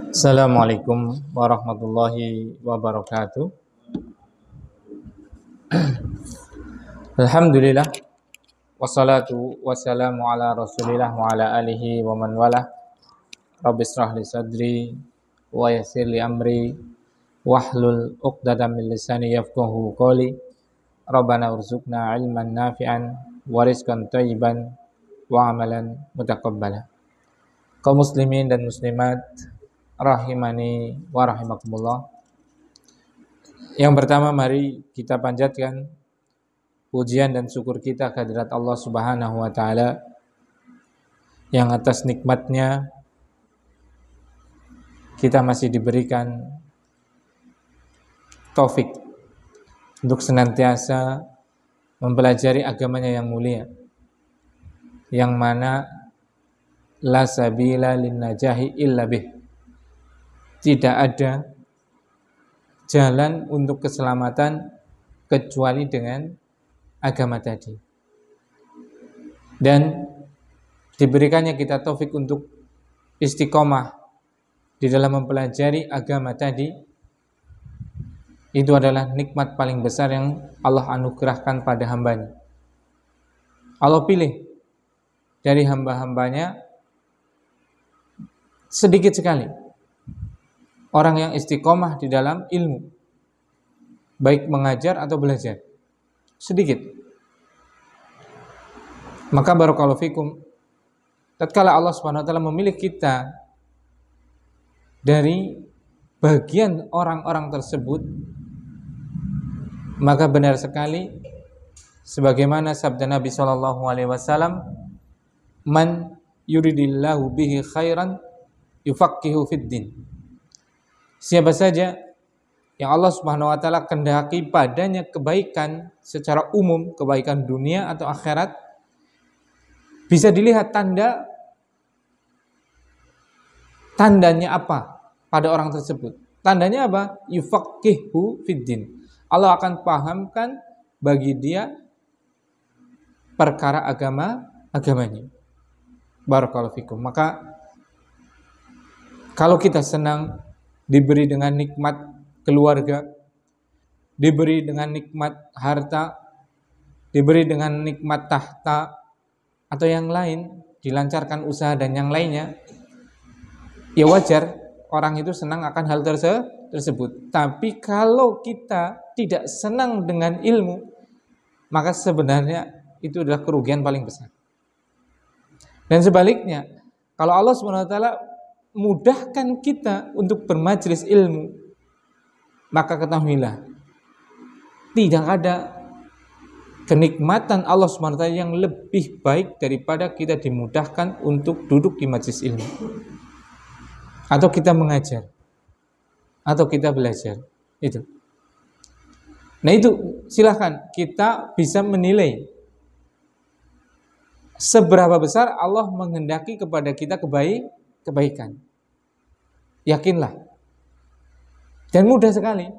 Assalamualaikum warahmatullahi wabarakatuh. Alhamdulillah, wassalatu wassalamu ala rasulillah wa ala alihi wa man walah. Rabbi israh li sadri wa yassir li amri wahlul uqdatam min lisani yafqahu qawli. Rabbana urzuqna ilman nafi'an wa rizqan thayyiban wa amalan mutaqabbala. Kaum muslimin dan muslimat rahimani wa rahimakumullah. Yang pertama, mari kita panjatkan pujian dan syukur kita kehadirat Allah Subhanahu wa taala yang atas nikmatnya kita masih diberikan taufik untuk senantiasa mempelajari agamanya yang mulia, yang mana la sabila lin najahi illa bih. Tidak ada jalan untuk keselamatan kecuali dengan agama tadi. Dan diberikannya kita taufik untuk istiqomah di dalam mempelajari agama tadi, itu adalah nikmat paling besar yang Allah anugerahkan pada hambanya. Allah pilih dari hamba-hambanya sedikit sekali orang yang istiqomah di dalam ilmu, baik mengajar atau belajar, sedikit. Maka barakallahu fikum, tatkala Allah Subhanahu wa taala memilih kita dari bagian orang-orang tersebut, maka benar sekali sebagaimana sabda Nabi sallallahu alaihi wasallam, man yuridillahu bihi khairan yufaqihu fid din. Siapa saja yang Allah Subhanahu wa taala kehendaki padanya kebaikan secara umum, kebaikan dunia atau akhirat, bisa dilihat tandanya apa pada orang tersebut. Tandanya apa? Yufaqihu fiddin. Allah akan pahamkan bagi dia perkara agamanya. Barakallahu fikum. Maka kalau kita senang diberi dengan nikmat keluarga, diberi dengan nikmat harta, diberi dengan nikmat tahta atau yang lain, dilancarkan usaha dan yang lainnya, ya wajar orang itu senang akan hal tersebut. Tapi kalau kita tidak senang dengan ilmu, maka sebenarnya itu adalah kerugian paling besar. Dan sebaliknya, kalau Allah SWT mudahkan kita untuk bermajlis ilmu, maka ketahuilah, tidak ada kenikmatan Allah SWT yang lebih baik daripada kita dimudahkan untuk duduk di majlis ilmu, atau kita mengajar, atau kita belajar. Itu. Nah itu, silahkan kita bisa menilai seberapa besar Allah menghendaki kepada kita kebaikan. Yakinlah. Dan mudah sekali.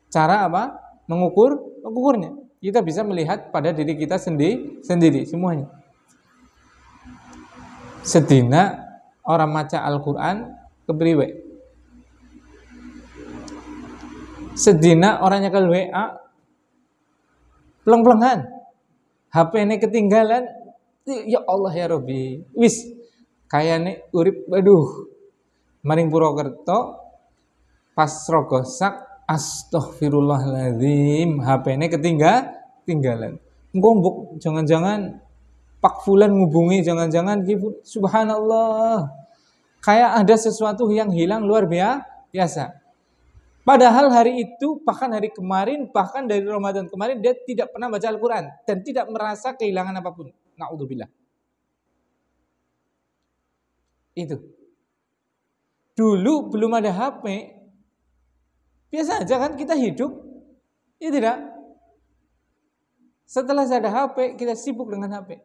Cara apa? Mengukurnya. Kita bisa melihat pada diri kita sendiri semuanya. Sedina orang maca Al-Quran kepriwe. Sedina orang nyekel WA pleng-plengan. HP ini ketinggalan. Ya Allah ya Rabbi. Wis kayane urip maring Purwokerto pas rogosak, astaghfirullahaladzim, HP ini ketinggalan. Engko jangan-jangan Pak Fulan ngubungi, jangan-jangan gitu. Subhanallah, kayak ada sesuatu yang hilang luar biasa. Padahal hari itu, bahkan hari kemarin, bahkan dari Ramadan kemarin, dia tidak pernah baca Al-Quran dan tidak merasa kehilangan apapun. Na'udzubillah. Itu. Dulu belum ada HP, biasa aja kan kita hidup, ya tidak? Setelah ada HP, kita sibuk dengan HP.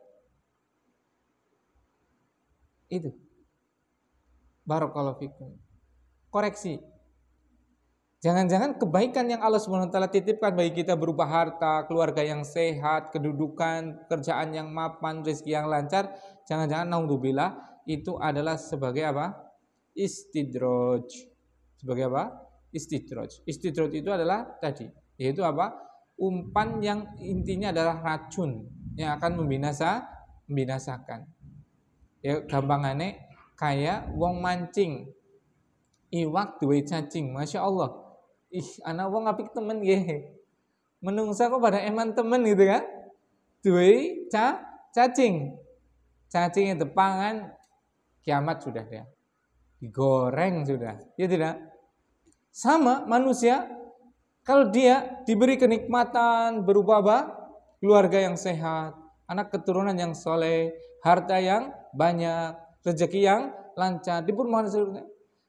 Itu. Barakallahu fikum. Koreksi. Jangan-jangan kebaikan yang Allah Subhanahu wa taala titipkan bagi kita berupa harta, keluarga yang sehat, kedudukan, pekerjaan yang mapan, rezeki yang lancar, jangan-jangan naudzubillah itu adalah sebagai apa? Istidraj. Sebagai apa? Istidraj. Istidraj itu adalah tadi, yaitu apa? Umpan yang intinya adalah racun yang akan membinasakan. Ya gampangane kayak wong mancing iwak duwe cacing, masya Allah. Ih, anak wong apik temen nggih. Menungsa kok pada eman temen gitu kan? Duwe cacing. Cacing itu pangan kiamat sudah dia. Digoreng sudah. Ya tidak? Sama manusia kalau dia diberi kenikmatan berupa apa? Keluarga yang sehat, anak keturunan yang soleh, harta yang banyak, rezeki yang lancar, dipermohon seluruhnya.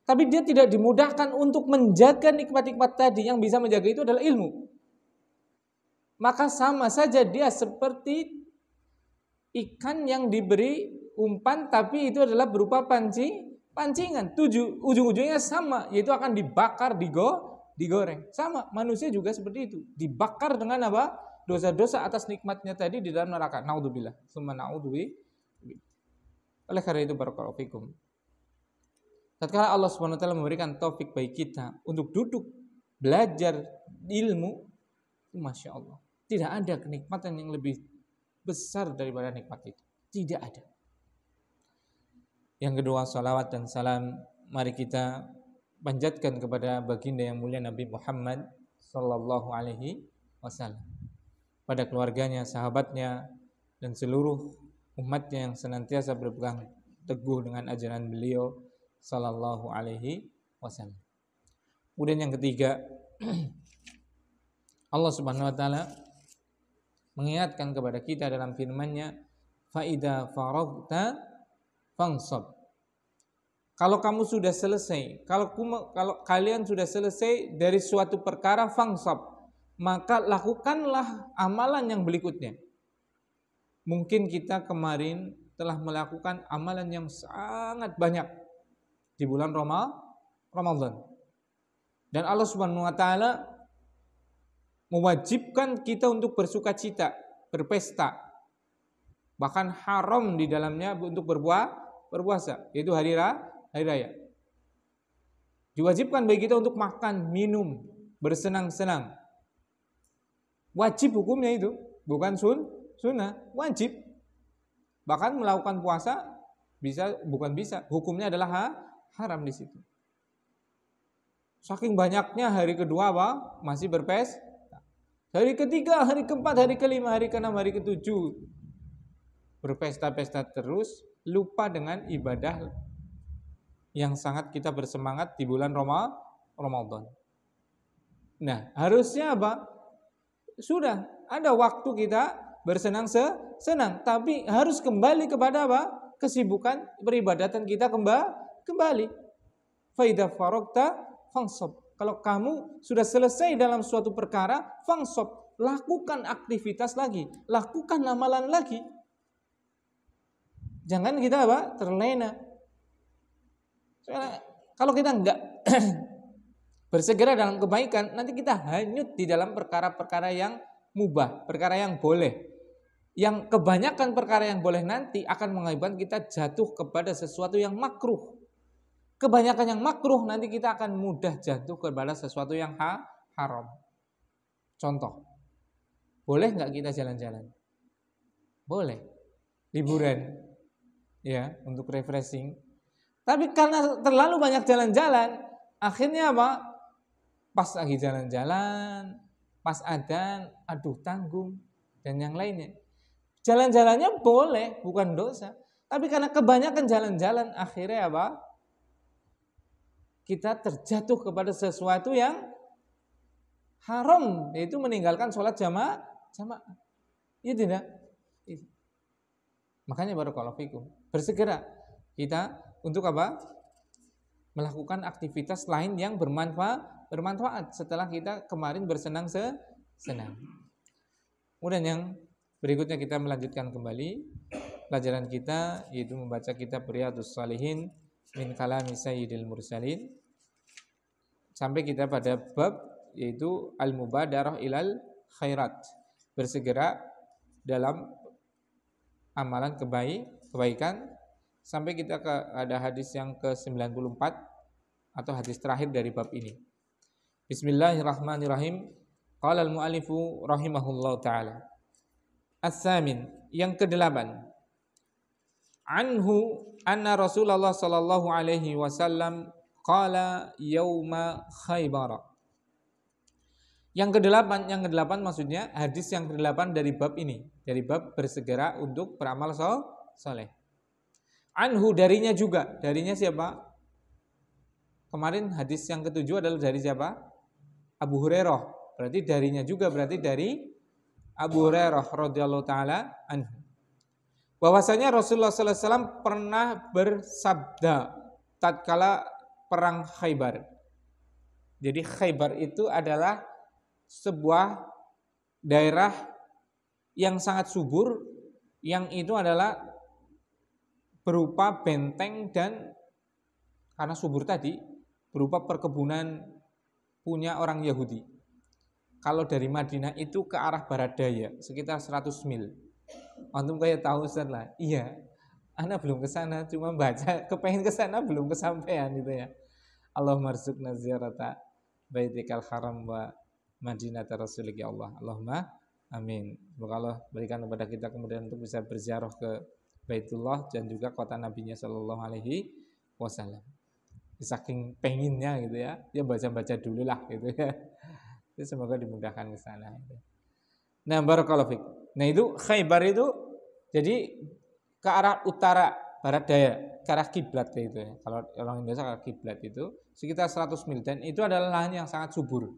Tapi dia tidak dimudahkan untuk menjaga nikmat-nikmat tadi. Yang bisa menjaga itu adalah ilmu. Maka sama saja dia seperti ikan yang diberi umpan, tapi itu adalah berupa pancingan. Ujung-ujungnya sama, yaitu akan dibakar, digoreng. Sama, manusia juga seperti itu. Dibakar dengan apa? Dosa-dosa atas nikmatnya tadi di dalam neraka. Naudzubillah. Summa naudzubillah. Oleh karena itu barakallahu fikum. Tatkala Allah Subhanahu wa taala memberikan taufik bagi kita untuk duduk belajar ilmu, masya Allah, tidak ada kenikmatan yang lebih besar daripada nikmat itu. Tidak ada. Yang kedua, salawat dan salam mari kita panjatkan kepada baginda yang mulia Nabi Muhammad sallallahu alaihi wasallam, pada keluarganya, sahabatnya, dan seluruh umatnya yang senantiasa berpegang teguh dengan ajaran beliau sallallahu alaihi wasallam. Kemudian yang ketiga, Allah Subhanahu wa taala mengingatkan kepada kita dalam firman-Nya, fa idza faraghta fansab. Kalau kamu sudah selesai, kalau kalian sudah selesai dari suatu perkara, fansab, maka lakukanlah amalan yang berikutnya. Mungkin kita kemarin telah melakukan amalan yang sangat banyak di bulan Ramadan. Dan Allah Subhanahu wa taala mewajibkan kita untuk bersukacita, berpesta. Bahkan haram di dalamnya untuk berpuasa, yaitu hari raya. Diwajibkan bagi kita untuk makan, minum, bersenang-senang. Wajib hukumnya itu, bukan sunnah, wajib. Bahkan melakukan puasa bukan bisa, hukumnya adalah haram di situ. Saking banyaknya hari kedua apa? Masih berpesta. Hari ketiga, hari keempat, hari kelima, hari keenam, hari ketujuh berpesta-pesta terus, lupa dengan ibadah yang sangat kita bersemangat di bulan Ramadan. Nah, harusnya apa? Sudah ada waktu kita bersenang-senang, tapi harus kembali kepada apa? Kesibukan peribadatan kita kembali. Fa idza faragta fansab. Kalau kamu sudah selesai dalam suatu perkara, fansab, lakukan aktivitas lagi, lakukan amalan lagi. Jangan kita apa? Terlena. Kalau kita enggak bersegera dalam kebaikan, nanti kita hanyut di dalam perkara-perkara yang mubah, perkara yang boleh. Yang kebanyakan perkara yang boleh nanti akan mengakibatkan kita jatuh kepada sesuatu yang makruh. Kebanyakan yang makruh nanti kita akan mudah jatuh kepada sesuatu yang haram. Contoh, boleh nggak kita jalan-jalan? Boleh, liburan, ya, untuk refreshing. Tapi karena terlalu banyak jalan-jalan, akhirnya apa? Pas lagi jalan-jalan, pas adzan, aduh tanggung, dan yang lainnya. Jalan-jalannya boleh, bukan dosa. Tapi karena kebanyakan jalan-jalan, akhirnya apa? Kita terjatuh kepada sesuatu yang haram, yaitu meninggalkan sholat jamaah. Iya tidak? Makanya barakallahu fikum, bersegera kita untuk apa? Melakukan aktivitas lain yang bermanfaat setelah kita kemarin bersenang-senang. Kemudian yang berikutnya kita melanjutkan kembali pelajaran kita, yaitu membaca kitab Riyadhus Shalihin min kalami sayyidil mursalin. sampai kita pada bab yaitu al-mubadarah ilal khairat, bersegera dalam amalan kebaikan, sampai kita ada hadis yang ke-94 atau hadis terakhir dari bab ini. Bismillahirrahmanirrahim. Qala al-mu'allifu rahimahullahu taala. As-samin, yang ke-8. Anhu anna Rasulullah sallallahu alaihi wasallam qala yauma Khaybar. Yang ke-8 maksudnya hadis yang ke-8 dari bab ini, dari bab bersegera untuk beramal saleh. Anhu, darinya juga. Darinya siapa? Kemarin hadis yang ke-7 adalah dari siapa? Abu Hurairah. Berarti darinya juga berarti dari Abu Hurairah radhiyallahu taala anhu. Bahwasanya Rasulullah sallallahu alaihi wasallam pernah bersabda tatkala perang Khaybar. Jadi Khaybar itu adalah sebuah daerah yang sangat subur, yang itu adalah berupa benteng dan karena subur tadi berupa perkebunan punya orang Yahudi. Kalau dari Madinah itu ke arah barat daya sekitar 100 mil. Antum kayak tahu Ustaz lah. Iya. Ana belum ke sana, cuma baca, kepengen ke sana belum kesampaian gitu ya. Allahumma rzuqna ziyarata baitikal haram wa madinata rasulika ya Allah. Allahumma amin. Semoga Allah berikan kepada kita kemudian untuk bisa berziarah ke Baitullah dan juga kota nabinya sallallahu alaihi wasallam. Saking penginnya gitu ya, dia baca-baca dulu lah gitu ya. Jadi semoga dimudahkan ke sana. Nah, barakallahu fiik. Nah, itu Khaybar itu jadi ke arah utara barat daya, ke arah kiblat itu ya. Kalau orang Indonesia ke arah kiblat itu sekitar 100 mil dan itu adalah lahan yang sangat subur.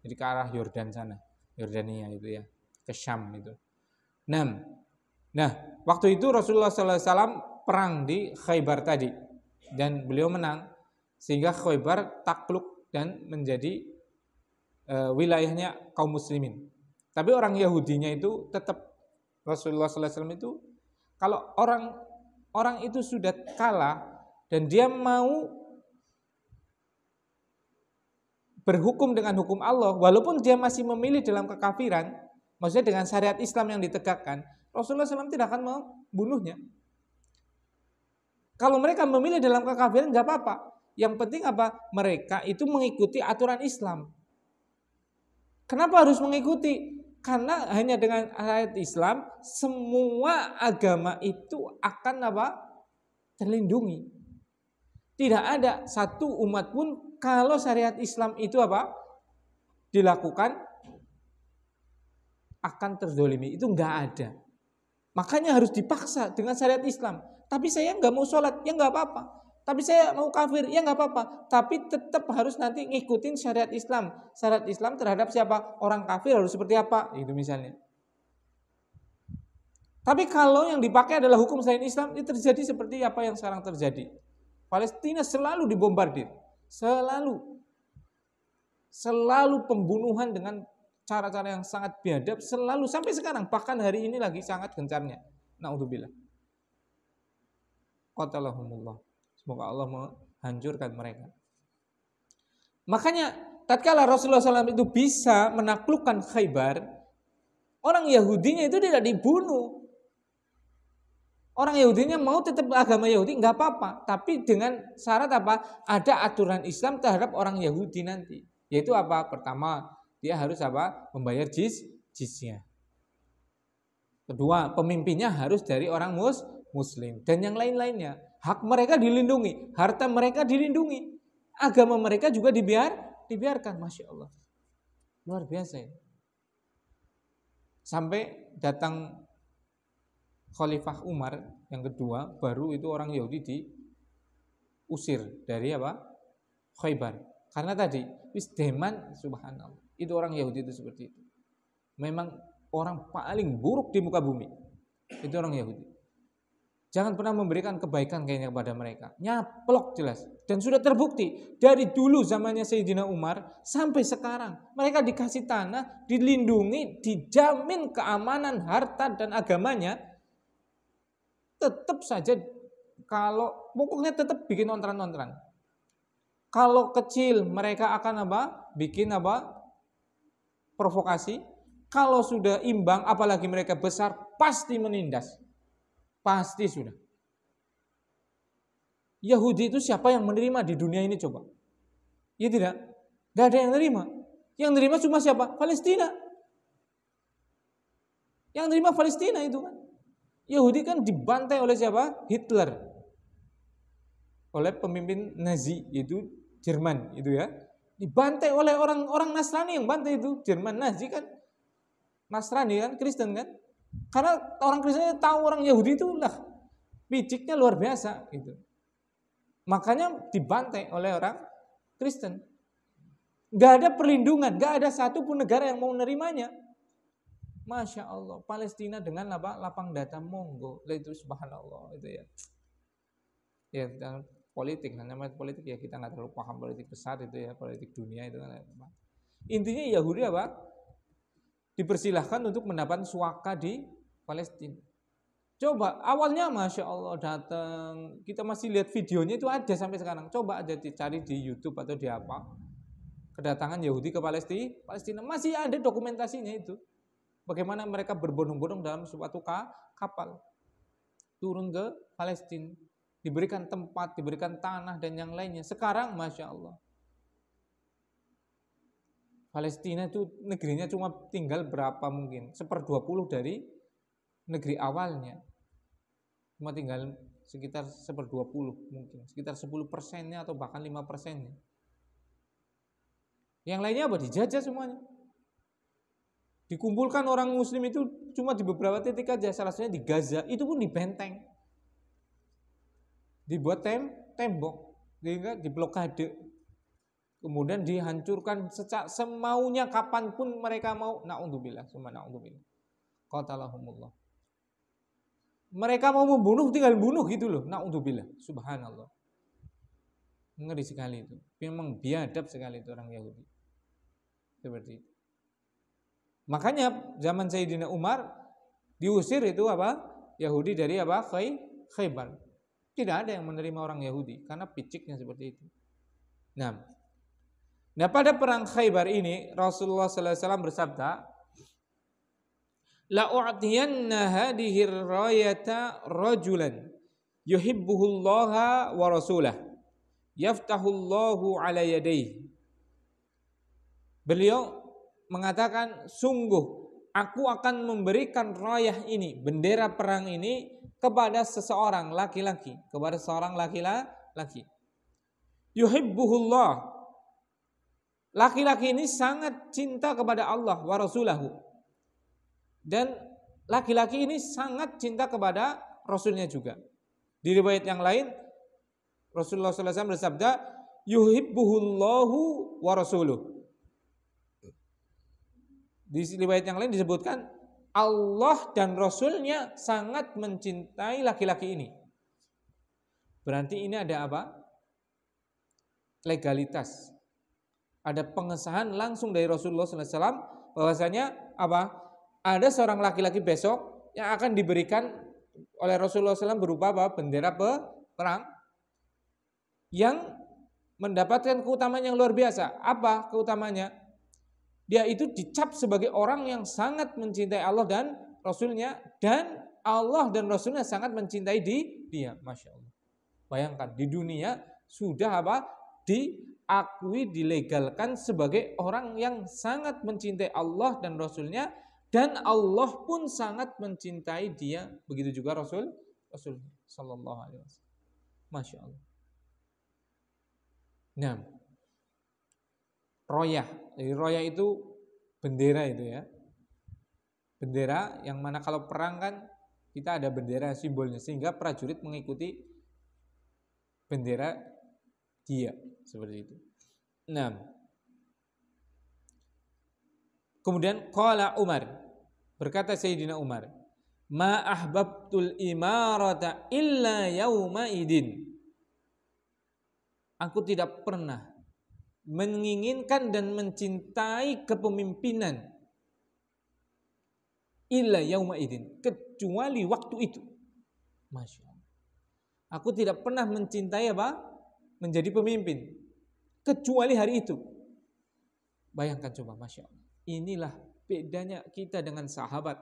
Jadi ke arah Yordan sana, Yordania itu ya, ke Syam itu. Nah, waktu itu Rasulullah SAW perang di Khaybar tadi dan beliau menang sehingga Khaybar takluk dan menjadi wilayahnya kaum muslimin. Tapi orang Yahudinya itu tetap Rasulullah SAW itu kalau orang itu sudah kalah dan dia mau berhukum dengan hukum Allah walaupun dia masih memilih dalam kekafiran, maksudnya dengan syariat Islam yang ditegakkan, Rasulullah SAW tidak akan membunuhnya. Kalau mereka memilih dalam kekafiran nggak apa-apa. Yang penting apa? Mereka itu mengikuti aturan Islam. Kenapa harus mengikuti? Karena hanya dengan syariat Islam semua agama itu akan apa? Terlindungi. Tidak ada satu umat pun kalau syariat Islam itu apa? Dilakukan akan terzolimi. Itu nggak ada. Makanya harus dipaksa dengan syariat Islam. Tapi saya nggak mau sholat, ya nggak apa-apa. Tapi saya mau kafir, ya nggak apa-apa. Tapi tetap harus nanti ngikutin syariat Islam. Syariat Islam terhadap siapa? Orang kafir harus seperti apa? Itu misalnya. Tapi kalau yang dipakai adalah hukum selain Islam, itu terjadi seperti apa yang sekarang terjadi. Palestina selalu dibombardir. Selalu pembunuhan dengan cara-cara yang sangat biadab. Selalu sampai sekarang. Bahkan hari ini lagi sangat gencarnya. Na'udzubillah. Qatalahumullah. Semoga Allah menghancurkan mereka. Makanya tatkala Rasulullah SAW itu bisa menaklukkan Khaybar, orang Yahudinya itu tidak dibunuh. Orang Yahudinya mau tetap agama Yahudi nggak apa-apa, tapi dengan syarat apa? Ada aturan Islam terhadap orang Yahudi nanti. Yaitu apa? Pertama, dia harus apa? Membayar jizyah. Kedua, pemimpinnya harus dari orang Muslim dan yang lain-lainnya. Hak mereka dilindungi, harta mereka dilindungi, agama mereka juga dibiarkan. Masya Allah, luar biasa ini. Sampai datang Khalifah Umar yang kedua, baru itu orang Yahudi diusir dari apa? Khaybar. Karena tadi wisdeman, subhanallah, itu orang Yahudi itu seperti itu. Memang orang paling buruk di muka bumi itu orang Yahudi. Jangan pernah memberikan kebaikan kayaknya kepada mereka. Nyaplok jelas. Dan sudah terbukti. Dari dulu zamannya Sayyidina Umar sampai sekarang. Mereka dikasih tanah, dilindungi, dijamin keamanan harta dan agamanya. Tetap saja kalau pokoknya tetap bikin ontran-ontran. Kalau kecil mereka akan apa? Bikin apa? Provokasi. Kalau sudah imbang, apalagi mereka besar, pasti menindas. Pasti sudah. Yahudi itu siapa yang menerima di dunia ini coba? Ya tidak. Gak ada yang menerima. Yang menerima cuma siapa? Palestina. Yang menerima Palestina itu kan. Yahudi kan dibantai oleh siapa? Hitler. Oleh pemimpin Nazi, yaitu Jerman itu ya. Dibantai oleh orang-orang Nasrani yang bantai itu. Jerman Nazi kan Nasrani kan, Kristen kan. Karena orang Kristen tahu orang Yahudi itu lah piciknya luar biasa gitu. Makanya dibantai oleh orang Kristen. Gak ada perlindungan, gak ada satupun negara yang mau menerimanya. Masya Allah, Palestina dengan apa? Lapang dada monggo, itu subhanallah itu ya. Ya politik, namanya politik ya kita nggak terlalu paham politik besar itu ya, politik dunia itu kan. Intinya Yahudi apa? Dipersilahkan untuk mendapat suaka di Palestina. Coba awalnya Masya Allah datang, kita masih lihat videonya itu ada sampai sekarang. Coba aja dicari di YouTube atau di apa. Kedatangan Yahudi ke Palestina masih ada dokumentasinya itu. Bagaimana mereka berbondong-bondong dalam suatu kapal turun ke Palestina, diberikan tempat, diberikan tanah dan yang lainnya. Sekarang Masya Allah Palestina itu negerinya cuma tinggal berapa mungkin 1/20 dari negeri awalnya, cuma tinggal sekitar 1/20 mungkin, sekitar 10%-nya atau bahkan 5%-nya. Yang lainnya apa? Dijajah semuanya. Dikumpulkan orang muslim itu cuma di beberapa titik aja, salah satunya di Gaza, itu pun dibenteng. Dibuat tembok, diblokade. Kemudian dihancurkan semaunya kapanpun mereka mau. Na'udzubillah, summa na'udzubillah. Qatalahumullah. Mereka mau membunuh tinggal bunuh gitu loh. Na'udzubillah, subhanallah. Ngeri sekali itu. Memang biadab sekali itu orang Yahudi. Seperti itu. Makanya zaman Sayyidina Umar diusir itu apa? Yahudi dari apa? Khaybar. Tidak ada yang menerima orang Yahudi karena piciknya seperti itu. Nah pada perang Khaybar ini Rasulullah sallallahu alaihi wasallam bersabda, la u'tiyanna hadhihi rayata rajulan yuhibbuhullaha wa rasulah yaftahullahu ala yadayhi. Beliau mengatakan, sungguh aku akan memberikan rayah ini, bendera perang ini kepada seseorang laki-laki, kepada seorang laki-laki. Yuhibbuhullah. Laki-laki ini sangat cinta kepada Allah wa rasulahu. Dan laki-laki ini sangat cinta kepada Rasulnya juga. Di riwayat yang lain Rasulullah SAW bersabda, yuhibbuhullahu wa rasuluh. Di riwayat yang lain disebutkan Allah dan Rasulnya sangat mencintai laki-laki ini. Berarti ini ada apa? Legalitas. Ada pengesahan langsung dari Rasulullah SAW bahwasanya apa? Ada seorang laki-laki besok yang akan diberikan oleh Rasulullah SAW berupa apa? Bendera perang yang mendapatkan keutamaan yang luar biasa. Apa keutamanya? Dia itu dicap sebagai orang yang sangat mencintai Allah dan Rasulnya, dan Allah dan Rasulnya sangat mencintai dia. Masya Allah. Bayangkan di dunia sudah apa? Diakui, dilegalkan sebagai orang yang sangat mencintai Allah dan Rasulnya, dan Allah pun sangat mencintai dia. Begitu juga Rasul Sallallahu Alaihi Wasallam. Masya Allah. Nah, royah. Jadi royah itu bendera itu ya. Bendera yang mana kalau perang kan kita ada bendera simbolnya, sehingga prajurit mengikuti bendera dia seperti itu. Nah, kemudian qala Umar, berkata Sayyidina Umar, ma ahbabtul imarata illa yauma idin. Aku tidak pernah menginginkan dan mencintai kepemimpinan illa yauma idin, kecuali waktu itu. Masya Allah. Aku tidak pernah mencintai apa? Menjadi pemimpin kecuali hari itu. Bayangkan coba, Masya Allah. Inilah bedanya kita dengan sahabat.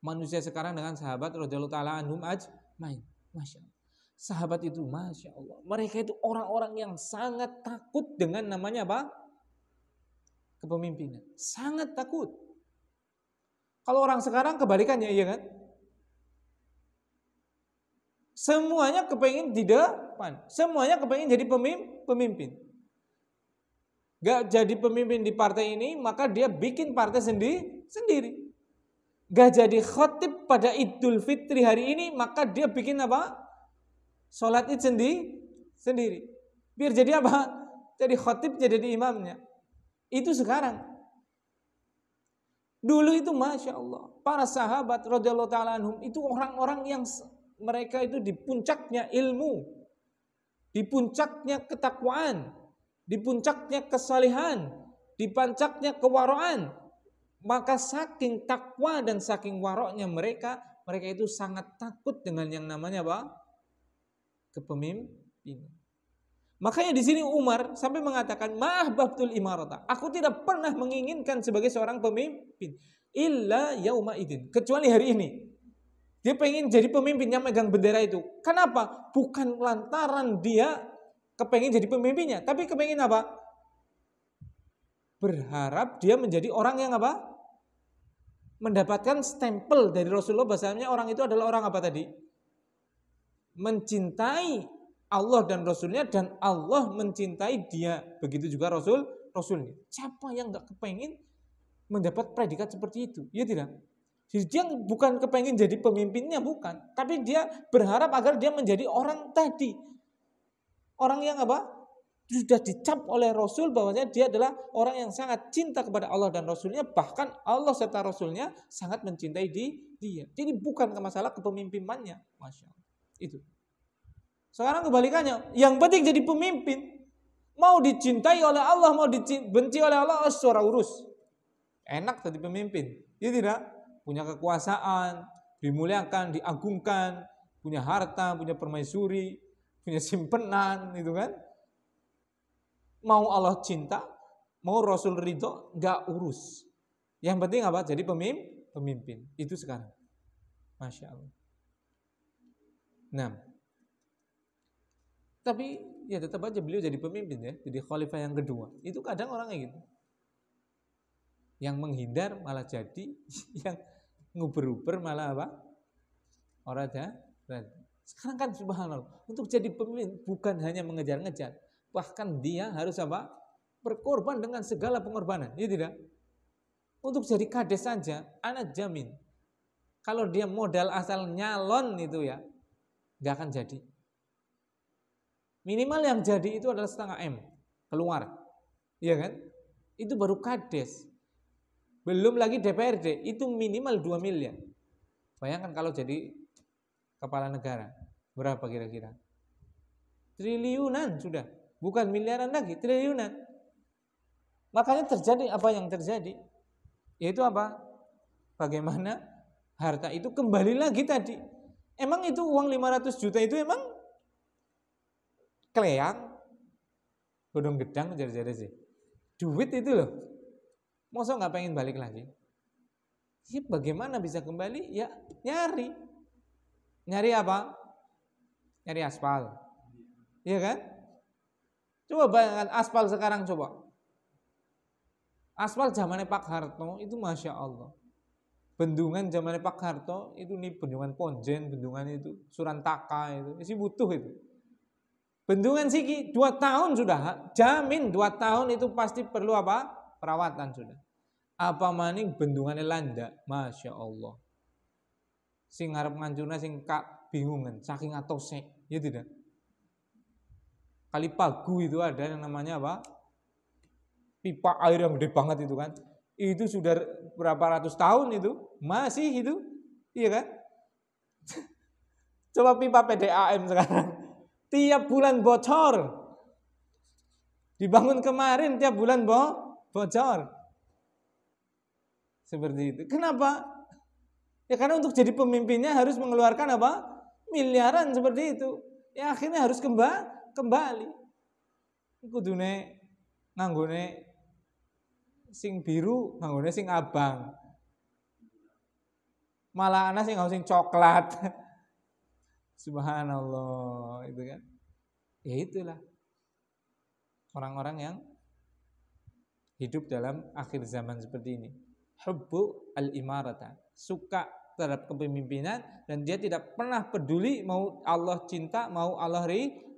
Manusia sekarang dengan sahabat radhiyallahu taala anhum ajmain. Masya Allah. Sahabat itu, Masya Allah, mereka itu orang-orang yang sangat takut dengan namanya apa? Kepemimpinan. Sangat takut. Kalau orang sekarang kebalikannya, iya kan? Semuanya kepengen di depan. Semuanya kepengen jadi pemimpin. Gak jadi pemimpin di partai ini, maka dia bikin partai sendiri. Gak jadi khotib pada Idul Fitri hari ini, maka dia bikin apa? Sholat id sendiri. Biar jadi apa? Jadi khotib, jadi imamnya. Itu sekarang. Dulu itu Masya Allah, para sahabat radhiyallahu ta'ala anhum itu orang-orang yang mereka itu di puncaknya ilmu, di puncaknya ketakwaan, di puncaknya kesalehan, di puncaknya kewaraan. Maka saking takwa dan saking waroknya mereka itu sangat takut dengan yang namanya apa? Kepemimpinan. Makanya di sini Umar sampai mengatakan, ma'ahbabtul imarata. Aku tidak pernah menginginkan sebagai seorang pemimpin illa yauma idin, kecuali hari ini. Dia pengen jadi pemimpin yang megang bendera itu. Kenapa? Bukan lantaran dia kepengen jadi pemimpinnya, tapi kepengen apa? Berharap dia menjadi orang yang apa? Mendapatkan stempel dari Rasulullah, bahasanya orang itu adalah orang apa tadi? Mencintai Allah dan Rasulnya, dan Allah mencintai dia. Begitu juga Rasulnya. Siapa yang gak kepengen mendapat predikat seperti itu? Ya tidak. Jadi dia bukan kepengen jadi pemimpinnya, bukan. Tapi dia berharap agar dia menjadi orang tadi. Orang yang apa? Sudah dicap oleh Rasul bahwasanya dia adalah orang yang sangat cinta kepada Allah dan Rasulnya. Bahkan Allah serta Rasulnya sangat mencintai dia. Jadi bukan masalah kepemimpinannya. Masya Allah. Itu. Sekarang kebalikannya, yang penting jadi pemimpin. Mau dicintai oleh Allah, mau dibenci oleh Allah, suara urus. Enak jadi pemimpin. Ya tidak? Punya kekuasaan, dimuliakan, diagungkan, punya harta, punya permaisuri, punya simpenan, gitu kan? Mau Allah cinta, mau Rasul ridho, gak urus. Yang penting apa? Jadi pemimpin. Itu sekarang. Masya Allah. Nah, tapi ya tetap aja beliau jadi pemimpin ya, jadi khalifah yang kedua. Itu kadang orang kayak gitu. Yang menghindar malah jadi, yang nguber-uber malah apa? Orang ada. Sekarang kan subhanallah, untuk jadi pemimpin bukan hanya mengejar-ngejar, bahkan dia harus apa? Berkorban dengan segala pengorbanan. Ya tidak? Untuk jadi kades saja, anak jamin. Kalau dia modal asal nyalon itu ya, nggak akan jadi. Minimal yang jadi itu adalah 0,5 M keluar, iya kan? Itu baru kades. Belum lagi DPRD, itu minimal 2 miliar. Bayangkan kalau jadi kepala negara, berapa kira-kira? Triliunan sudah, bukan miliaran lagi, triliunan. Makanya terjadi apa yang terjadi? Yaitu apa? Bagaimana harta itu kembali lagi tadi. Emang itu uang 500 juta itu emang kleang, godong gedang, jari-jari sih. Duit itu loh. Masa nggak pengen balik lagi? Ya bagaimana bisa kembali? Ya nyari. Nyari apa? Nyari aspal. Iya kan? Coba bayangkan aspal sekarang coba. Aspal zamannya Pak Harto itu Masya Allah. Bendungan zamannya Pak Harto itu nih bendungan Ponjen, bendungan itu Surantaka itu isi butuh itu. Bendungan Siki 2 tahun sudah, jamin 2 tahun itu pasti perlu apa? Perawatan sudah. Apa maning bendungannya Landa, Masya Allah. Sing ngarep ngancurna sing kak bingungan, saking atose, ya tidak. Kali Pagu itu ada yang namanya apa? Pipa air yang gede banget itu kan. Itu sudah berapa ratus tahun itu, masih itu, iya kan? Coba pipa PDAM sekarang. Tiap bulan bocor. Dibangun kemarin tiap bulan bocor. Seperti itu. Kenapa? Ya karena untuk jadi pemimpinnya harus mengeluarkan apa? Miliaran seperti itu. Ya akhirnya harus kembali. kudune nganggone sing biru, nganggone sing abang. Malah ana sing sing coklat. Subhanallah, itu kan. Ya itulah orang-orang yang hidup dalam akhir zaman seperti ini. Hubbu al-imarata, suka terhadap kepemimpinan dan dia tidak pernah peduli mau Allah cinta, mau Allah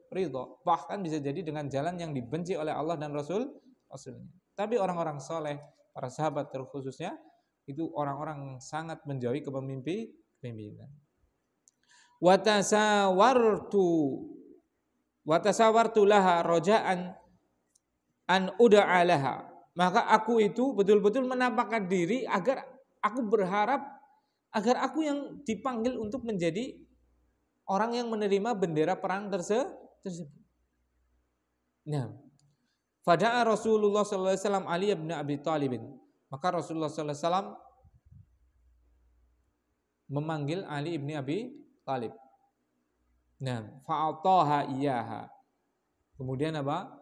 ridho. Bahkan bisa jadi dengan jalan yang dibenci oleh Allah dan Rasulnya. Tapi orang-orang soleh, para sahabat terkhususnya, itu orang-orang yang sangat menjauhi kepemimpinan. Watasawartu laha roja'an an uda'a laha. Maka aku itu betul-betul menampakkan diri agar aku berharap agar aku yang dipanggil untuk menjadi orang yang menerima bendera perang tersebut. Nah, fada'a Rasulullah sallallahu alaihi wasallam Ali bin Abi Thalib. Maka Rasulullah sallallahu alaihi wasallam memanggil Ali bin Abi Thalib. Nah, fa'ataha iyaha. Kemudian apa?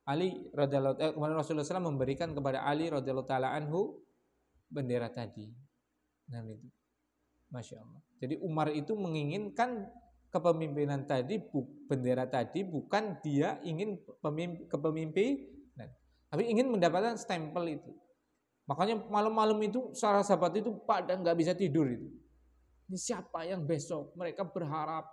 Ali radhiyallahu kemudian Rasulullah SAW memberikan kepada Ali radhiyallahu taala anhu bendera tadi. Nah itu, masya Allah. Jadi Umar itu menginginkan kepemimpinan tadi, bendera tadi bukan dia ingin kepemimpinan, tapi ingin mendapatkan stempel itu. Makanya malam-malam itu para sahabat itu pada nggak bisa tidur itu. Ini siapa yang besok? Mereka berharap,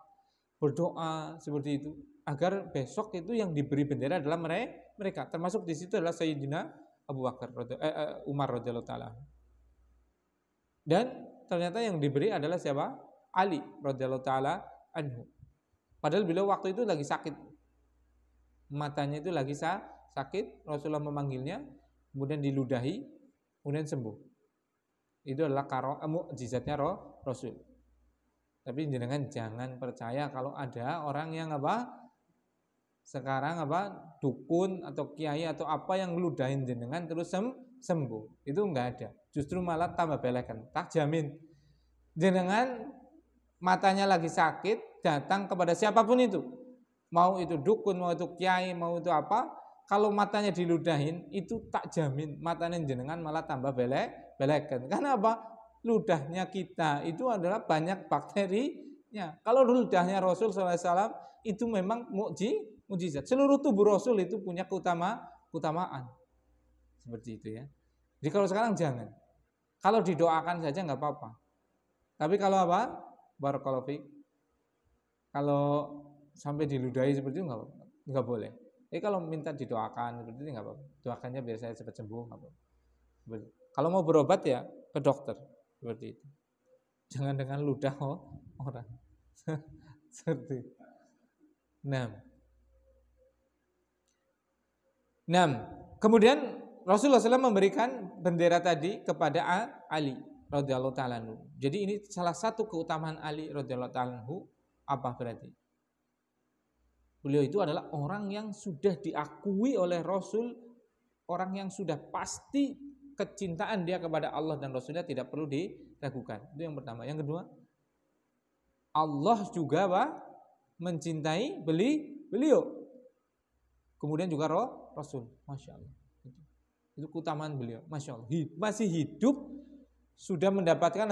berdoa seperti itu agar besok itu yang diberi bendera adalah mereka. Termasuk di situ adalah Sayyidina Abu Bakar, Umar radhiyallahu taala. Dan ternyata yang diberi adalah siapa? Ali radhiyallahu taala anhu. Padahal beliau waktu itu lagi sakit, matanya itu lagi sakit. Rasulullah memanggilnya, kemudian diludahi, kemudian sembuh. Itu adalah mukjizatnya Rasul. Tapi jenengan jangan percaya kalau ada orang yang sekarang dukun atau kiai atau apa yang ngeludahin jenengan terus sembuh. Itu enggak ada. Justru malah tambah belekan. Tak jamin. Jenengan matanya lagi sakit, datang kepada siapapun itu. Mau itu dukun, mau itu kiai, mau itu apa, kalau matanya diludahin itu tak jamin matanya jenengan malah tambah belekan. Karena apa? Ludahnya kita itu adalah banyak bakterinya. Kalau ludahnya Rasul SAW itu memang mukjizat. Seluruh tubuh Rasul itu punya keutamaan. Seperti itu ya. Jadi kalau sekarang jangan. Kalau didoakan saja nggak apa-apa. Tapi kalau barakallahu fiik, kalau sampai diludahi seperti itu nggak boleh. Jadi kalau minta didoakan seperti itu nggak apa-apa. Doakannya biar saya cepat sembuh nggak apa-apa. Kalau mau berobat ya ke dokter. Seperti itu. Jangan dengan ludah orang. Seperti itu. 6. Kemudian Rasulullah SAW memberikan bendera tadi kepada Ali radhiyallahu ta'ala anhu. Jadi ini salah satu keutamaan Ali radhiyallahu ta'ala anhu. Apa berarti? Beliau itu adalah orang yang sudah diakui oleh Rasul, orang yang sudah pasti kecintaan dia kepada Allah dan Rasulnya tidak perlu diragukan. Itu yang pertama. Yang kedua, Allah juga mencintai beliau. Kemudian juga Rasul. Masya Allah. Itu keutamaan beliau. Masya Allah. Masih hidup sudah mendapatkan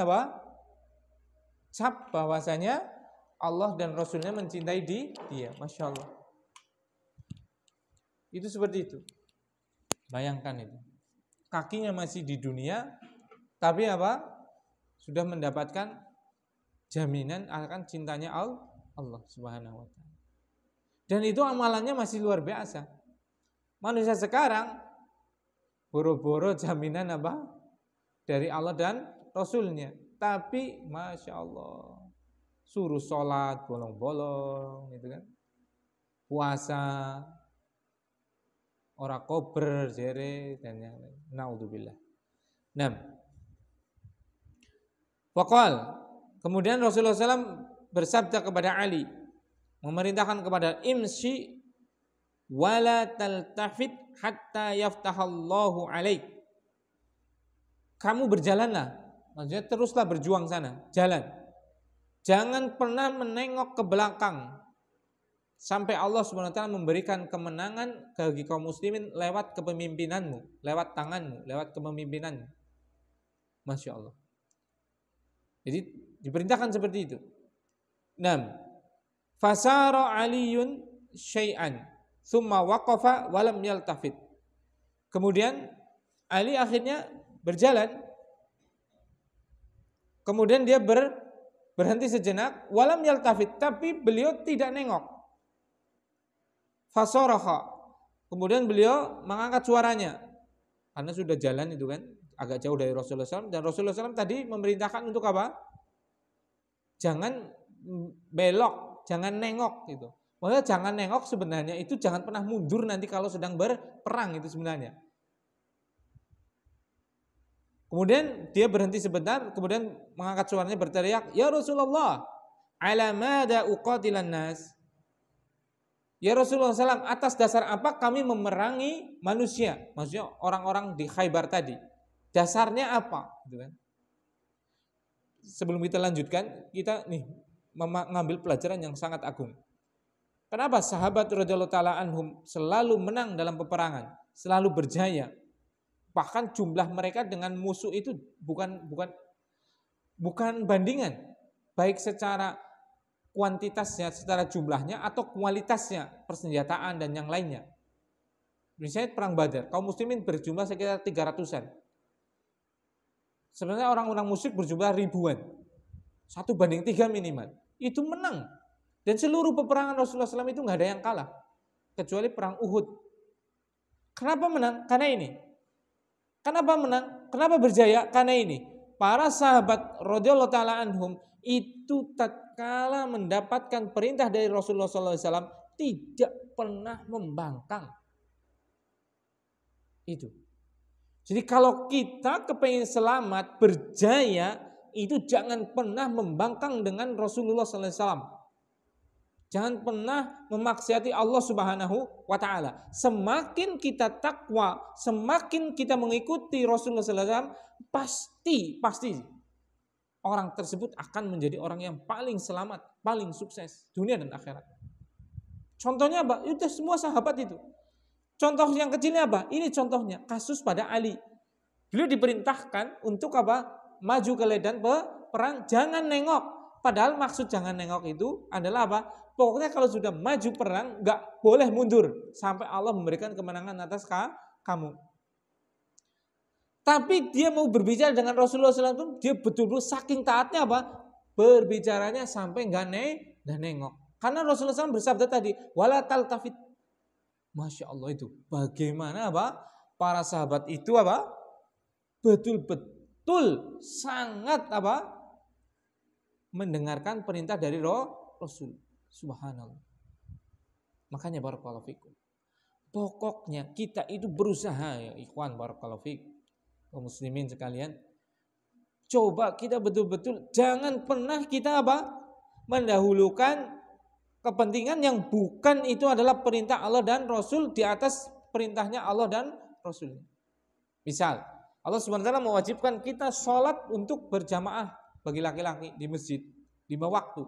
cap bahwasanya Allah dan Rasulnya mencintai dia. Masya Allah. Itu seperti itu. Bayangkan itu. Kakinya masih di dunia, tapi sudah mendapatkan jaminan akan cintanya Allah Subhanahu wa taala. Dan itu amalannya masih luar biasa. Manusia sekarang boro-boro jaminan dari Allah dan Rasulnya, tapi masya Allah suruh sholat bolong-bolong, gitu kan? Puasa ora kober jere dan yang lain. Naudzubillah. 6. Waqal, kemudian Rasulullah SAW bersabda kepada Ali, memerintahkan kepada imsi wala taltafit hatta yaftahallahu alaik. Kamu berjalanlah, maksudnya teruslah berjuang sana, jalan. Jangan pernah menengok ke belakang sampai Allah Subhanahu wa taala memberikan kemenangan bagi kaum muslimin lewat kepemimpinanmu, lewat tanganmu, lewat kepemimpinanmu. Masya Allah. Jadi diperintahkan seperti itu. 6. Fasara Aliyun syai'an thumma waqafa wa lam yaltafit. Kemudian Ali akhirnya berjalan. Kemudian dia berhenti sejenak, walam yaltafit, tapi beliau tidak nengok. Fasaraha. Kemudian beliau mengangkat suaranya. Karena sudah jalan itu kan, agak jauh dari Rasulullah SAW. Dan Rasulullah SAW tadi memerintahkan untuk apa? Jangan belok, jangan nengok gitu. Maksudnya jangan nengok sebenarnya itu jangan pernah mundur nanti kalau sedang berperang itu sebenarnya. Kemudian dia berhenti sebentar, kemudian mengangkat suaranya berteriak, "Ya Rasulullah, ala mada uqatilan nas?" Ya Rasulullah SAW, atas dasar apa kami memerangi manusia? Maksudnya orang-orang di Khaybar tadi. Dasarnya apa? Gitu kan. Sebelum kita lanjutkan, kita nih mengambil pelajaran yang sangat agung. Kenapa sahabat radhiyallahu taala anhum selalu menang dalam peperangan, selalu berjaya? Bahkan jumlah mereka dengan musuh itu bukan bandingan, baik secara kuantitasnya, secara jumlahnya atau kualitasnya, persenjataan dan yang lainnya. Misalnya perang Badar, kaum muslimin berjumlah sekitar 300-an. Sebenarnya orang-orang musyrik berjumlah ribuan. 1:3 minimal. Itu menang. Dan seluruh peperangan Rasulullah SAW itu nggak ada yang kalah. Kecuali perang Uhud. Kenapa menang? Karena ini. Kenapa menang? Kenapa berjaya? Karena ini. Para sahabat radhiyallahu taala anhum itu tatkala mendapatkan perintah dari Rasulullah SAW tidak pernah membangkang. Itu. Jadi kalau kita kepengen selamat, berjaya, itu jangan pernah membangkang dengan Rasulullah SAW. Jangan pernah memaksiati Allah Subhanahu wa taala. Semakin kita takwa, semakin kita mengikuti Rasulullah SAW, pasti orang tersebut akan menjadi orang yang paling selamat, paling sukses dunia dan akhirat. Contohnya apa? Itu semua sahabat itu. Contoh yang kecilnya apa? Ini contohnya kasus pada Ali. Beliau diperintahkan untuk apa? Maju ke medan perang, jangan nengok. Padahal maksud jangan nengok itu adalah apa? Pokoknya kalau sudah maju perang nggak boleh mundur sampai Allah memberikan kemenangan atas kamu. Tapi dia mau berbicara dengan Rasulullah SAW, dia betul-betul saking taatnya apa? Berbicaranya sampai nggak nengok. Karena Rasulullah SAW bersabda tadi, wala taltafit. Masya Allah itu. Bagaimana apa? Para sahabat itu apa? Betul-betul sangat apa? Mendengarkan perintah dari Rasul. Subhanallah. Makanya barakallahu fikum. Pokoknya kita itu berusaha ya ikhwan barakallahu fikum. Kaum muslimin sekalian, coba kita betul-betul jangan pernah kita apa? Mendahulukan kepentingan yang bukan itu adalah perintah Allah dan Rasul di atas perintahnya Allah dan Rasul. Misal, Allah SWT mewajibkan kita sholat untuk berjamaah bagi laki-laki di masjid 5 waktu.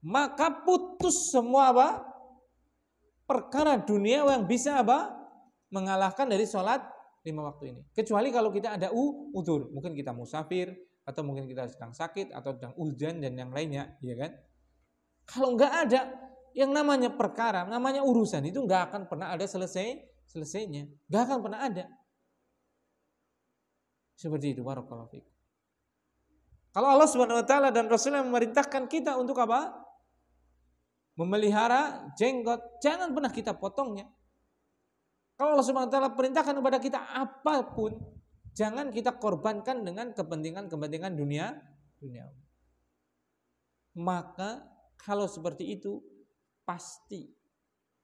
Maka putus semua apa? Perkara dunia yang bisa apa? Mengalahkan dari sholat 5 waktu ini. Kecuali kalau kita ada udzur, mungkin kita musafir atau mungkin kita sedang sakit atau sedang ujian dan yang lainnya, ya kan? Kalau nggak ada yang namanya perkara, namanya urusan itu nggak akan pernah ada selesainya, nggak akan pernah ada. Seperti itu barakallahu fiik. Kalau Allah Subhanahu wa taala dan Rasulnya memerintahkan kita untuk apa? Memelihara jenggot, jangan pernah kita potongnya. Kalau Allah Subhanahu wa taala perintahkan kepada kita apapun, jangan kita korbankan dengan kepentingan dunia. Maka kalau seperti itu pasti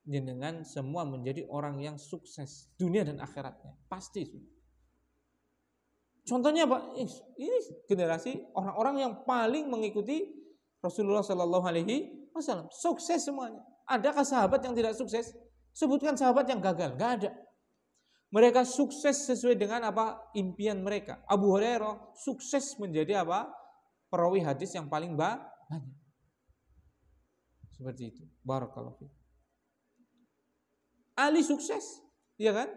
jenengan semua menjadi orang yang sukses dunia dan akhiratnya. Pasti. Contohnya apa? Ini generasi orang-orang yang paling mengikuti Rasulullah Sallallahu Alaihi Wasallam. Sukses semuanya. Adakah sahabat yang tidak sukses? Sebutkan sahabat yang gagal. Gak ada. Mereka sukses sesuai dengan apa impian mereka. Abu Hurairah sukses menjadi apa? Perawi hadis yang paling banyak. Seperti itu. Barakallahu fiik. Ali sukses, ya kan?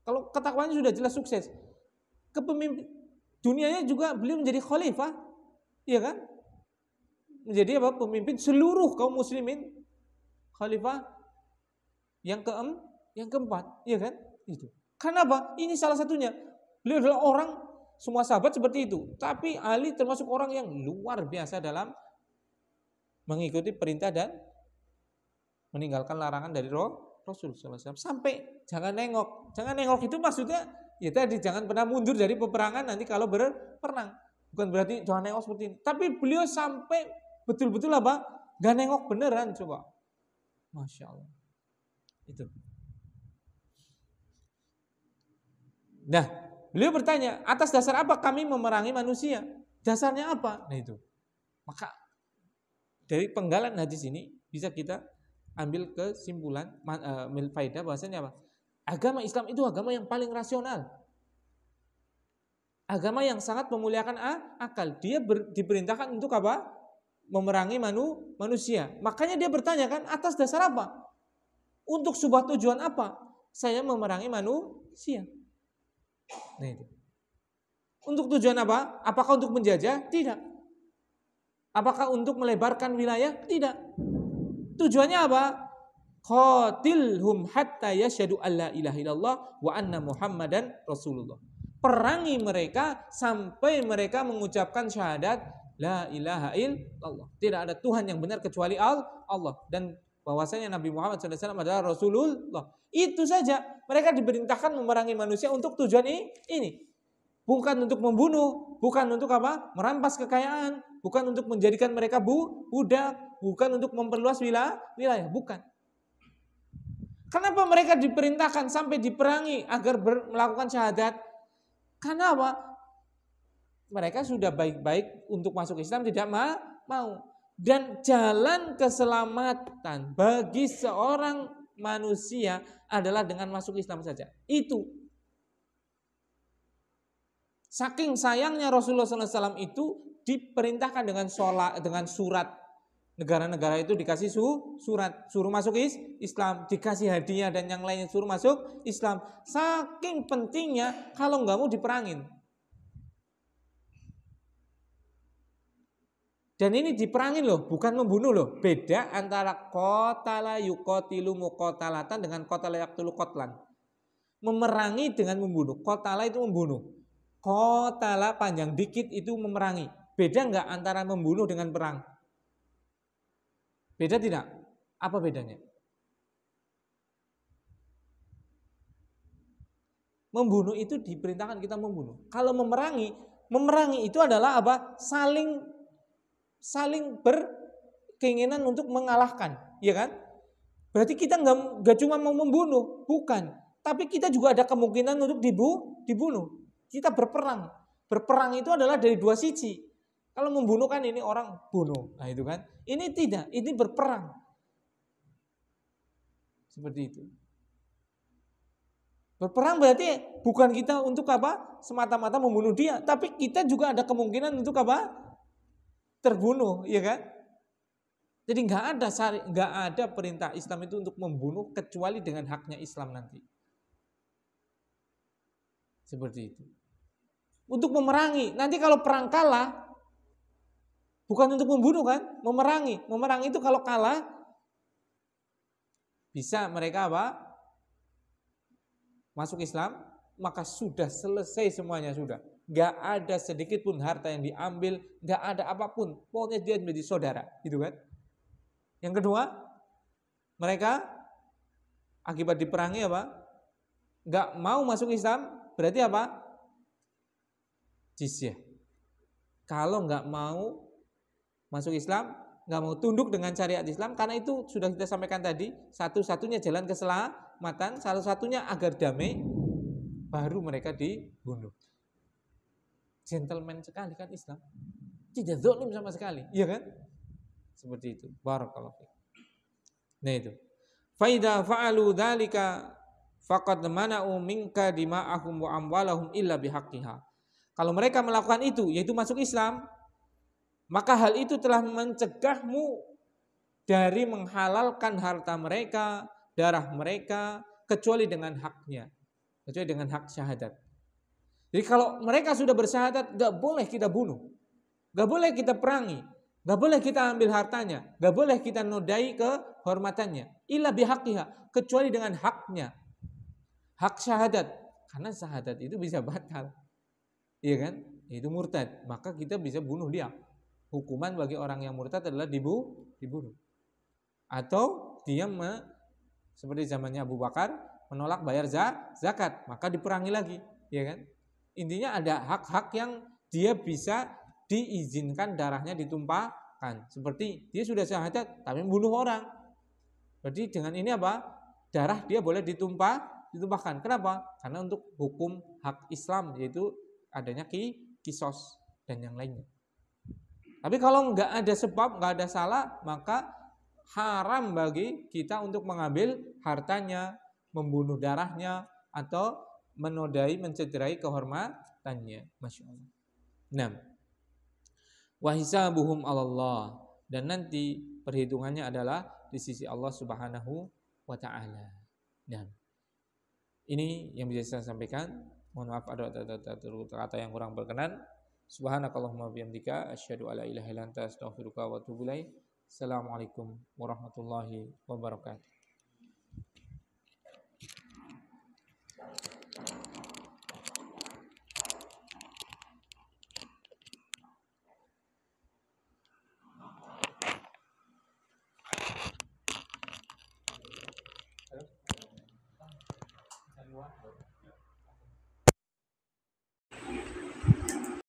Kalau ketakwaannya sudah jelas sukses. Kepemimpin dunianya juga beliau menjadi khalifah, ya kan? Menjadi apa? Pemimpin seluruh kaum muslimin, khalifah yang keempat, ya kan? Itu. Kenapa? Ini salah satunya. Beliau adalah orang, semua sahabat seperti itu, tapi Ali termasuk orang yang luar biasa dalam mengikuti perintah dan meninggalkan larangan dari Rasul SAW. Sampai jangan nengok itu maksudnya ya tadi, jangan pernah mundur dari peperangan nanti kalau berperang. Bukan berarti jangan nengok seperti ini, tapi beliau sampai betul-betul apa? Gak nengok beneran, coba. Masya Allah. Itu. Nah, beliau bertanya, atas dasar apa kami memerangi manusia? Dasarnya apa? Nah itu. Maka dari penggalan hadis ini bisa kita ambil kesimpulan faedah bahwasanya apa? Agama Islam itu agama yang paling rasional. Agama yang sangat memuliakan akal. Dia diperintahkan untuk apa? Memerangi manusia. Makanya dia bertanya kan, atas dasar apa? Untuk sebuah tujuan apa? Saya memerangi manusia. Nah itu. Untuk tujuan apa? Apakah untuk menjajah? Tidak. Apakah untuk melebarkan wilayah? Tidak. Tujuannya apa? Qatilhum hatta yashhadu alla ilaha illallah wa anna Muhammadan Rasulullah. Perangi mereka sampai mereka mengucapkan syahadat la ilaha illallah. Tidak ada Tuhan yang benar kecuali Allah, dan bahwasanya Nabi Muhammad SAW adalah Rasulullah. Itu saja. Mereka diperintahkan memerangi manusia untuk tujuan ini. Bukan untuk membunuh, bukan untuk apa? Merampas kekayaan, bukan untuk menjadikan mereka budak, bukan untuk memperluas wilayah, bukan. Kenapa mereka diperintahkan sampai diperangi agar melakukan syahadat? Karena apa? Mereka sudah baik-baik untuk masuk Islam, tidak mau. Dan jalan keselamatan bagi seorang manusia adalah dengan masuk Islam saja. Itu. Saking sayangnya Rasulullah SAW itu diperintahkan dengan surat. Negara-negara itu dikasih surat, suruh masuk Islam, dikasih hadiah dan yang lainnya suruh masuk Islam. Saking pentingnya, kalau nggak mau diperangin. Dan ini diperangin loh, bukan membunuh loh. Beda antara qatala yuqatilu muqatalatan dengan qatala yaqtulu qatlan. Memerangi dengan membunuh. Qatala itu membunuh. Qatala panjang dikit itu memerangi. Beda nggak antara membunuh dengan perang? Beda tidak? Apa bedanya? Membunuh itu diperintahkan kita membunuh. Kalau memerangi itu adalah apa? Saling berkeinginan untuk mengalahkan, ya kan? Berarti kita nggak cuma mau membunuh, bukan. Tapi kita juga ada kemungkinan untuk dibunuh. Kita berperang. Berperang itu adalah dari dua sisi. Kalau membunuh kan ini orang bunuh, nah itu kan. Ini tidak, ini berperang. Seperti itu. Berperang berarti bukan kita untuk apa? Semata-mata membunuh dia, tapi kita juga ada kemungkinan untuk apa? Terbunuh, ya kan? Jadi nggak ada perintah Islam itu untuk membunuh kecuali dengan haknya Islam nanti. Seperti itu. Untuk memerangi, nanti kalau perang kalah, bukan untuk membunuh kan, memerangi. Memerangi itu kalau kalah, bisa mereka apa? Masuk Islam, maka sudah selesai semuanya sudah. Gak ada sedikit pun harta yang diambil, gak ada apapun. Pokoknya dia menjadi saudara, gitu kan? Yang kedua, mereka akibat diperangi apa? Gak mau masuk Islam, berarti apa? Jizyah. Kalau gak mau masuk Islam, nggak mau tunduk dengan syariat Islam, karena itu sudah kita sampaikan tadi, satu-satunya jalan keselamatan, salah satunya agar damai, baru mereka dibunuh. Gentleman sekali kan Islam, tidak zalim sama sekali, iya kan? Seperti itu. Barakallahu fiik. Nah itu. Fa idza fa'alu dzalika faqad mana'u minka dima'ahum wa amwalahum illa bihaqqiha. Kalau mereka melakukan itu, yaitu masuk Islam, maka hal itu telah mencegahmu dari menghalalkan harta mereka, darah mereka kecuali dengan haknya, kecuali dengan hak syahadat. Jadi kalau mereka sudah bersyahadat, gak boleh kita bunuh, gak boleh kita perangi, gak boleh kita ambil hartanya, gak boleh kita nodai kehormatannya. Illa bihaqiha, kecuali dengan haknya, hak syahadat. Karena syahadat itu bisa batal, iya kan? Itu murtad, maka kita bisa bunuh dia. Hukuman bagi orang yang murtad adalah dibunuh. Atau dia seperti zamannya Abu Bakar menolak bayar zakat, maka diperangi lagi, ya kan? Intinya ada hak-hak yang dia bisa diizinkan darahnya ditumpahkan. Seperti dia sudah syahadat tapi membunuh orang. Berarti dengan ini apa? Darah dia boleh ditumpahkan. Kenapa? Karena untuk hukum hak Islam, yaitu adanya kisos dan yang lainnya. Tapi kalau nggak ada sebab, nggak ada salah, maka haram bagi kita untuk mengambil hartanya, membunuh darahnya, atau menodai, mencederai kehormatannya. Masya Allah. 6. Wa hisabuhum 'alallah, dan nanti perhitungannya adalah di sisi Allah Subhanahu wa taala. Dan ini yang bisa saya sampaikan. Mohon maaf ada kata yang kurang berkenan. Subhanakallahumma bihamdika asyhadu alla ilaha illa anta astaghfiruka wa atubu ilaik. Assalamualaikum warahmatullahi wabarakatuh. Halo.